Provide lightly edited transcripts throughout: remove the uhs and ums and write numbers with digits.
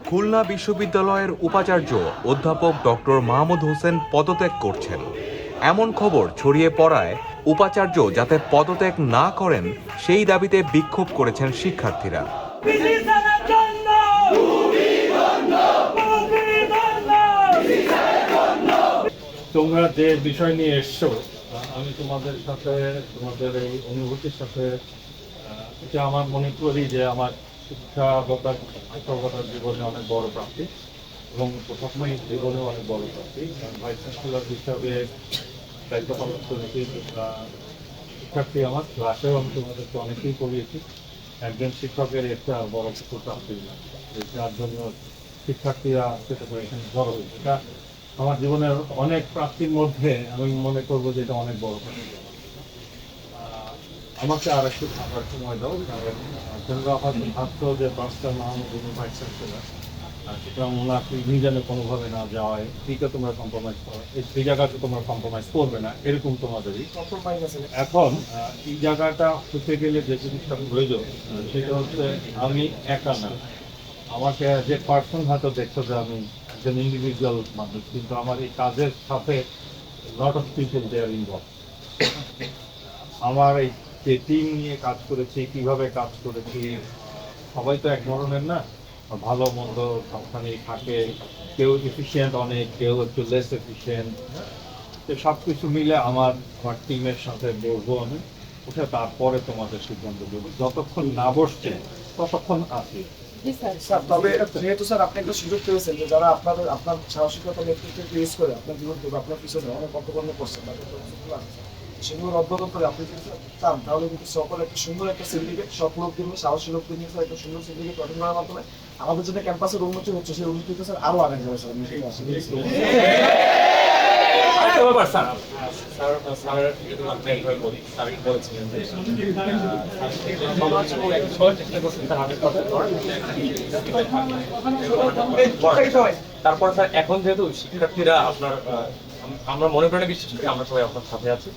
খুলনা বিশ্ববিদ্যালয়ের উপাচার্য অধ্যাপক ডক্টর মাহমুদ হোসেন পদত্যাগ করছেন। এমন খবর ছড়িয়ে পড়ায় উপাচার্য যাতে পদত্যাগ না করেন সেই দাবিতে বিক্ষোভ করেছেন শিক্ষার্থীরা। তোমরা যে বিষয় নিয়ে এসছো, আমি তোমাদের সাথে তোমাদের এই অনুভূতির সাথে এটা আমার মনে করি যে আমার শিক্ষকতার জীবনে অনেক বড় প্রাপ্তি এবং প্রশাসনিক জীবনেও অনেক বড় প্রাপ্তি। ভাইস চ্যান্সেলর হিসাবে দায়িত্ব পালন করেছি। শিক্ষার্থী আমার ক্লাসেও আমি তোমাদেরকে অনেকেই পড়িয়েছি। একজন শিক্ষকের একটা বড় কিছু প্রাপ্তি না, যার জন্য শিক্ষার্থীরা এখানে বড় হয়েছে। এটা আমার জীবনের অনেক প্রাপ্তির মধ্যে আমি মনে করবো যে এটা অনেক বড় প্রাপ্তি। আমাকে আর একটু থাকার সময় দাও। তোমরা হয়তো ভাবছো যে পাঁচটা মাহমুদ ভাইস চ্যান্সেলর, সুতরাং ওনার নিজানে কোনোভাবে না যাওয়ায় এইটা তোমরা কম্প্রোমাইজ করো, এই জায়গাটা তোমরা কম্প্রোমাইজ করবে না, এরকম তোমাদেরই কম্প্রোমাইজ আছে। এখন এই জায়গাটা হতে গেলে যে জিনিসটা প্রয়োজন সেটা হচ্ছে আমি একা না, আমাকে যে পার্সন হয়তো দেখছো যে আমি একজন ইন্ডিভিজুয়াল মানুষ, কিন্তু আমার এই কাজের সাথে lot of people they are involve. আমার এই যে টিম নিয়ে কাজ করেছি, কিভাবে কাজ করেছি, সবাই তো এক ধরনের না, ভালো মন্দ সবখানে থাকে, কেউ এফিসিয়েন্ট অনেক, কেউ একটু লেস এফিসিয়েন্ট। তো সব কিছু মিলে আমার টিমের সাথে বসবো আমি, উঠে তারপরে তোমাদের সিদ্ধান্ত দেবো। যতক্ষণ না বসছে ততক্ষণ আছি। তবে যেহেতু স্যার আপনি একটা সুযোগ পেয়েছেন যে যারা আপনার সাহসিকতা নেতৃত্বে ইউজ করে আপনার জীবন আপনার পিছনে অনেক কর্তব্য করছেন, সেগুলো রদ্দগত করে আপনি যদি চান তাহলে কিন্তু সকলে একটা সুন্দর একটা সিন্ডিকেট, সব লোকদের নিয়ে সাহসী লোকদের নিয়ে একটা সুন্দর সিন্ডিকেট গঠন করার মাধ্যমে আমাদের যেটা ক্যাম্পাসের উন্নতি হচ্ছে সেই উন্নতিতে স্যার আরো আগে যাবে স্যার। তারপর স্যার এখন যেহেতু শিক্ষার্থীরা আপনার আমরা মনে প্রাণে বিশ্বাস করি আমরা সবাই আপনার সাথে আছি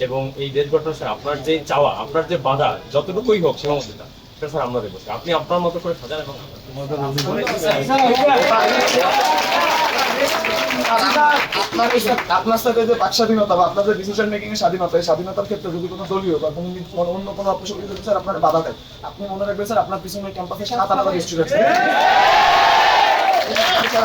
এবং এই দেশ গঠন স্যার আপনার যে চাওয়া, আপনার যে বাধা যতটুকুই হোক সীমাবদ্ধতা সেটা স্যার আমরা দেখবো। আপনি আপনার মতো করে সাজান এবং আপনার সাথে যে বাক স্বাধীনতা বা আপনাদের ডিসিশন মেকিং এর স্বাধীনতা, এই স্বাধীনতার ক্ষেত্রে যদি কোনো দলীয় বা কোনো অন্য কোনো অপশক্তি স্যার আপনার বাধা দেয়, আপনি মনে রাখবেন স্যার আপনার পিছনে ক্যাম্পাসে 7,000 স্টুডেন্ট আছে।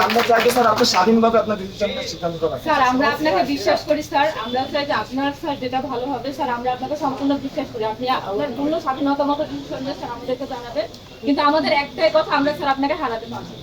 আমরা চাই স্যার আপনি স্বাধীনভাবে আপনার ডিসিশন নিয়ে সিদ্ধান্ত নেন। স্যার আমরা আপনাকে বিশ্বাস করি স্যার, আমরা চাই যে আপনার স্যার যেটা ভালো হবে স্যার, আমরা আপনাকে সম্পূর্ণ বিশ্বাস করি। আপনি আপনার পূর্ণ স্বাধীনতা মতো ডিসিশন নিয়ে স্যার আমাদেরকে জানাবেন, কিন্তু আমাদের একটাই কথা, আমরা স্যার আপনাকে হারাতে পারবো।